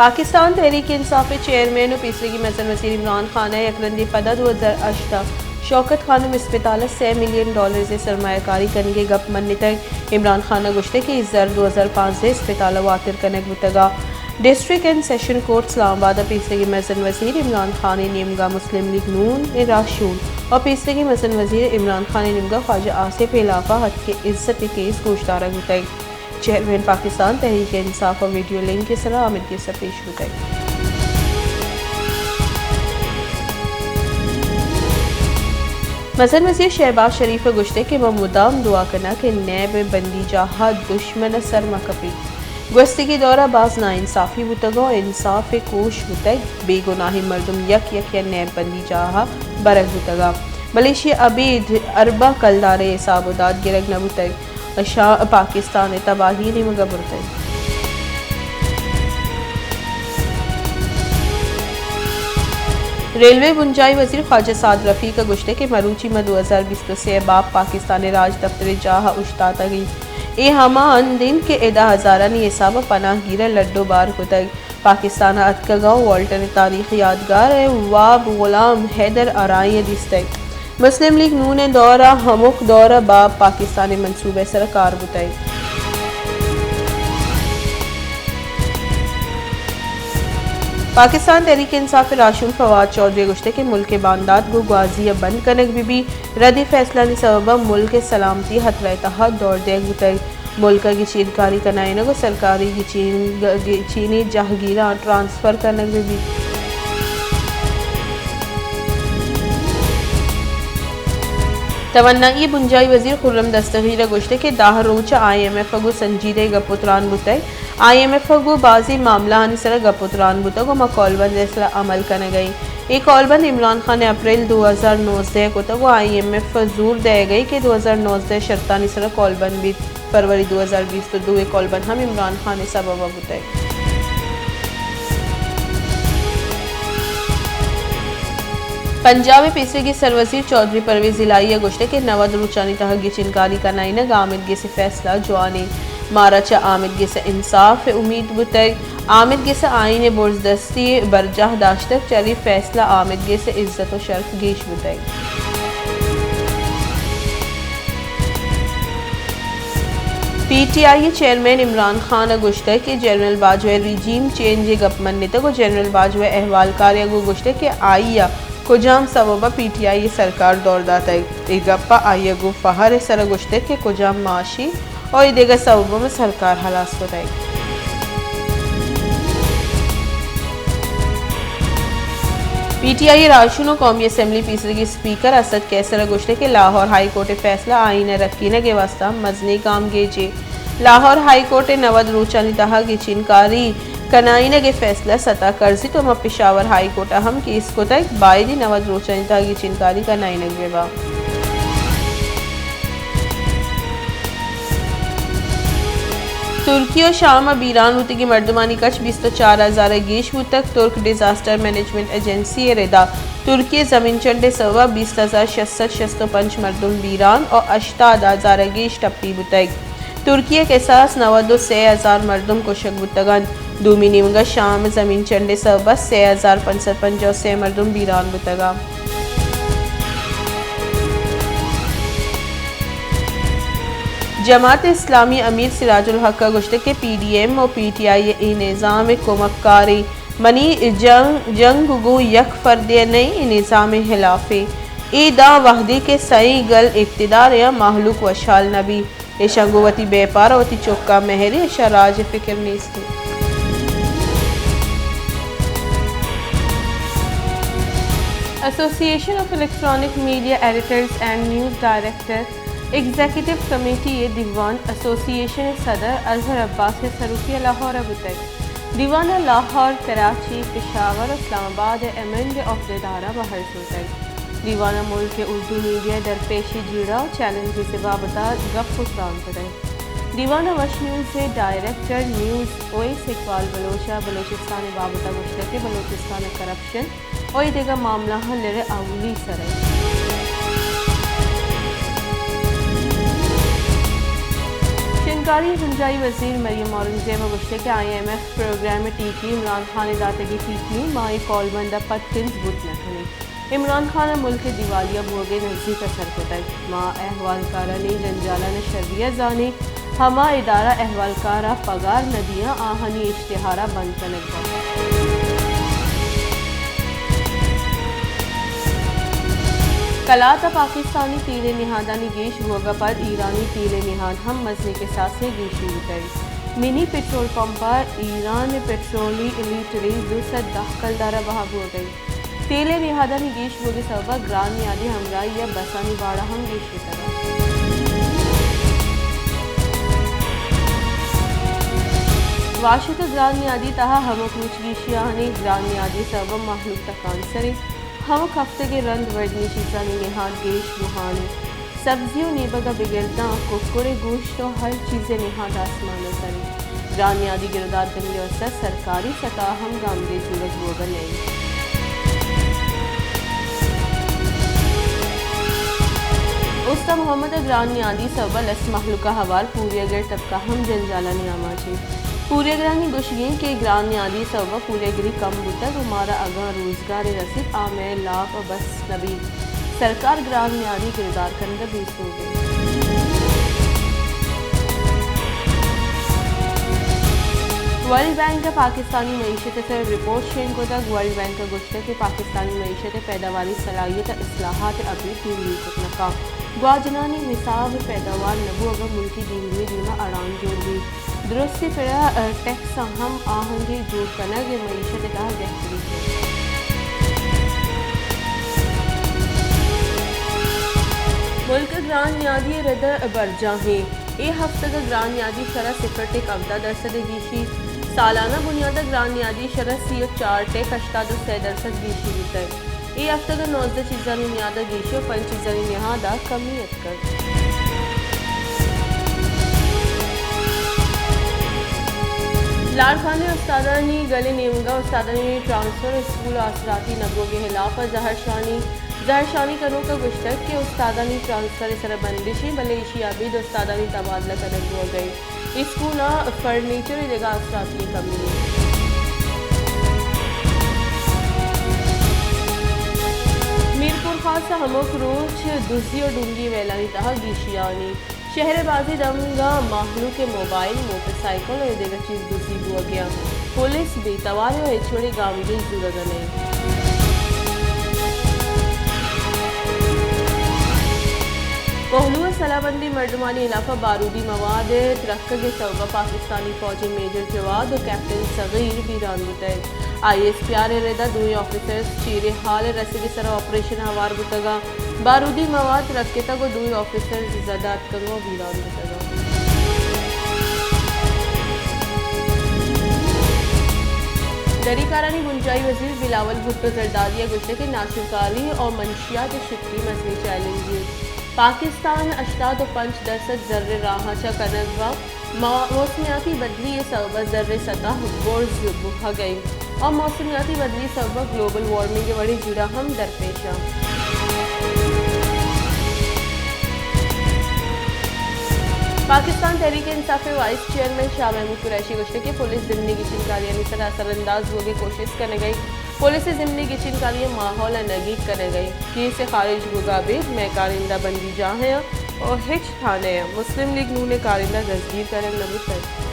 Pakistan Tehreek Insaf chairman و پیشگی مزن وزیر عمران خان یکرندی پدا 2008 شوکت خانم اسپتالہ $100 ملین سے سرمایہ کاری کنگے گپ منی تک عمران خان گشتے کے ازر 2005 اسپتالہ واتر کنگ بتگا district and session court Islamabad پیشگی مزن وزیر عمران خان نیمگا مسلم لیگ نون راشون اور پیشگی مزن وزیر عمران خان نیمگا خواجہ آصف علافہ حد کے عزت کیس گوشتارہ گتائی چیئرمین پاکستان تحریک انصاف اور ویڈیو لنک کے سرا آمد کے سر پیش گتائی مزن وزیر شہباز شریف گشتے کے مدام دعا کرنا کہ نیب بندی جاہا دشمن سرما کپی گوستی کی دورہ باز نا انصافی بتگو انصاف کوش بتگ بے گناہی مردم یک یک یا نیب بندی جاہا برگ بتگا ملیشیا عبید اربا کلدار حساب و داد گرگ نہ بتگ شاہ پاکستان تباہی نمگا برتگ ریلوے بنجائی وزیر خواجہ سعد رفیق کا گشتے کے مروچی میں 2020 سے باب پاکستان راج دفتر جاہا اشتاتا گئی اے ہمان دن کے ادا ہزارانی حساب پناہ گیرہ لڈو بار کتگ پاکستان اتکگاؤ والٹر تاریخ یادگار واب غلام حیدر آرائی دستگ مسلم لیگ نون دورہ ہمک دورہ باب پاکستانی منصوبہ سرکار بتائی پاکستان تحریک انصاف راشون فواد چودھری گشتے کے ملک بانداد گو گوازیہ بند کنگ بھی ردی فیصلہ نی سببا ملک سلامتی حتر اتحاد دور دیگ بتائی ملک کی چینکاری کنائنگ و سرکاری کی چینی جہگیرہ ٹرانسفر کنگ بھی توانائی بنجائی وزیر خرم دستگیر گشتے کے داہ روچہ IMF گو سنجیدہ گپتران بتائی IMF گو بازی معاملہ آنی سر گپتران بتا گو کالبند ایسا عمل کرنے گئی ایک کالبند عمران خان اپریل 2019 کو تک IMF زور دے گئی کہ 2019 شرطانی سر کالبند بھی فروری 2020 تو دو ایک کالبند ہم عمران خان سبب بتائی پنجاب پیشگی سروزیر چودھری پرویز الہیہ گشتے کے 90 روچانی تحقی چنکاری کا نائنگ آمدگی سے فیصلہ جوانی مارچہ آمدگی سے انصاف امید بتگ آمدگی سے آئین برزدستی برجاہ داشتک چلی فیصلہ آمدگی سے عزت و شرف گیش بتگ PTI چیئرمین عمران خان گشتے کے جنرل باجوہ ریجیم چینج گپ مننے تک جنرل باجوہ احوال کاریہ گو گشتے کے آئیہ کجام سببہ PTI سرکار دور داتا ہے گپا آئیہ گو فہر سر گشتے کے کجام معاشی اور دیگر سببوں میں سرکار حلاس ہوتا ہے PTI راشون و قومی اسمبلی پیشگی سپیکر اسد کیسر گشتے کے لاہور ہائی کورٹ فیصلہ آئین رکینہ کے واسطہ مزنی کام گیجے لاہور ہائی کورٹ 90 روچانی تہا کی چینکاری کنائنہ کے فیصلہ سطح کرزی تو پشاور ہائی کورٹ اہم کیس کو تک بائدی 90 روچانی تہا کی چینکاری کنائنہ کے با ترکی و شام اب ایران ہوتی کی مردمانی کچھ 24,000 گیش بود تک ترک ڈیزاسٹر مینجمنٹ ایجنسی ردا ترکی زمین چنڈے سوا 20,665 مردم بیران اور 80,000 گیش ٹپی بتگ ترکی کے ساس 93,000 مردم کو شک بتگن دومی نیمگا شام زمین چنڈے سوا 6,555 مردم بیران بتگا جماعت اسلامی امیر سراج الحق کا گشتے کے PDM اور PTI نظام کمک کاری منی جنگ گو یک فردی نئی نظام خلافی ای دا وحدی کے سئی گل اقتدار یا محلوق و شال نبی ایشنگوتی بے پارا ہوتی چکا مہری شراج فکر نیستی ایسوسی ایشن of electronic media editors and news director executive committee دیوان ایسوسی ایشن صدر اظہر عباس سروفی لاہور بتگ دیوان لاہور کراچی پشاور اسلام آباد ایمنڈ آف دارہ بحر سوتگ دیوان ملک اردو میڈیا درپیشی جیڑا چیلنج سے وابطہ گپ خسران کرے دیوان وش نیوز سے ڈائریکٹر نیوز اویس اقبال بلوچہ بلوچستان وابطہ مشترک بلوچستان کرپشن اور دیگر معاملہ حل اولی سرے چنکاری گنجائی وزیر مریم اورنگزیب گشتے کہ IMF پروگرام ٹیکی عمران خان داتگی ٹیکی مائی کال بندہ پتکنز بت نکنی عمران خان ملک دیوالیہ بوگے نزدیک اثر کتک ما احوالکارہ نے جنجالہ شریعہ زانے ہما ادارہ احوالکارہ پگار ندیاں آہنی اشتہارہ بند کنک با کلاتا پاکستانی تیل نہادانی گیش ہوگا پر ایرانی تیل نہاد ہم مزنے کے ساتھ سے گیشی اتری منی پیٹرول پمپا ایران پیٹرولی لیٹری 210 کلدارہ بہاب ہو گئی تیل نہادانی گیش ہوگے سببا گران نیادی ہمراہی یا بسانی باڑا ہم گیش اترا واشت گران نیادی تہا ہمو کچھ گیشی آہنے گران نیادی سببا محلوق تکان سرے ہم ہفتے کے رند وردنی چیزانی نہاد گیش بہانے سبزیوں نیبگا بگرداں ککڑے گوشت و ہر چیزیں نہاد آسمان سرے گران نیادی گردار دنگی وسط سرکاری سطح ہم گامگے جورت ہوگا نہیں استا محمد گران نیادی سبب لس محلوقہ حوال پوری اگر طبقہ ہم جنجالہ نیاما چھے پوری اگرانی گوشگین کے گران نیادی سبب پوری اگری کم بودتا ہمارا اگاں روزگار رسید آمیر لاپ بس نبی سرکار گران نیادی گردار کرندہ بیس ہو گئی ورلڈ بینک پاکستانی معیشت سے رپورٹ شین کو تک ورلڈ بینک کا گوشت کہ پاکستانی معیشت پیداواری صلاحیت اصلاحات اپنی تیوری کتنکا گواجنانی نصاب پیداوار نبو اگر ملکی دیموی دیما اڑان جوڑ گئی درستی پڑا ٹیکس ہم آہنگی جوڑ کنگ معیشت دا بہتری ہے ملک گران نیادی رد برجاں ہیں اے ہفتہ کا گران نیادی شرح 0.14% گیشی سالانہ بنیادہ گران نیادی شرح 4.83% گیشی ہوتا ہے اے ہفتہ کا 19 چیزانی نیادہ گیشی و 5 چیزانی نہادہ کمیت کر لاڑکھانے استادانی گلے نیمگا استادانی ٹرانسفر اسکول آسراتی نبو کے خلاف ظاہر شانی کنوں کا گشتک کہ استادانی ٹرانسفر سر بندشی بلے ایشیابید استادانی تبادلہ کنک ہو گئی اسکولا فرنیچر لگا آسراتی کمی میرپور خاص ہموک روچ دوزی و ڈونگی ویلانی تہا گیشیانی شہر بازی دمگا ماہلو کے موبائل موٹر سائیکل اور دیگر چیز دوسری ہوا گیا پولیس بھی توارے و ہچوڑے گامگی ضرورت نہیں پہلو صلاح بندی مردمانی علاقہ بارودی مواد ترقہ کے سبب پاکستانی فوجی میجر جواد و کیپٹن صغیر بیران بتائے ISPR ردہ دوئی آفیسرز چیرے حال رسی کے سر آپریشن ہوار بتگا بارودی مواد ترقہ تک و دوئی آفیسرز زداد کنگو بیران بتگا دری کارانی گنجائی وزیر بلاول بھٹو زردادیہ گشتے کے ناشرکاری اور منشیات شکری مسئلے چیلنجی پاکستان 85% ذرے راہا چا کنگوا موسمیاتی بدلی سبب ذرے سطح بورز بکھا گئی اور موسمیاتی بدلی سبب گلوبل وارمنگ کے بڑی جڑا ہم درپیشا پاکستان تحریک انصاف وائس چیئرمین شاہ محمود قریشی گشتے کہ پولیس ضمنی کی چنکاریاں اس طرح اثر انداز ہوگی کوشش کرنے گئی پولیس ضمنی کی چنکاریاں ماحول نگید کرنے گئی کہ اسے خارج ہوگا بید میں کارندہ بندی جاں ہیں اور ہچ تھانے ہیں مسلم لیگ نون کارندہ دستگیر کریں نبو سر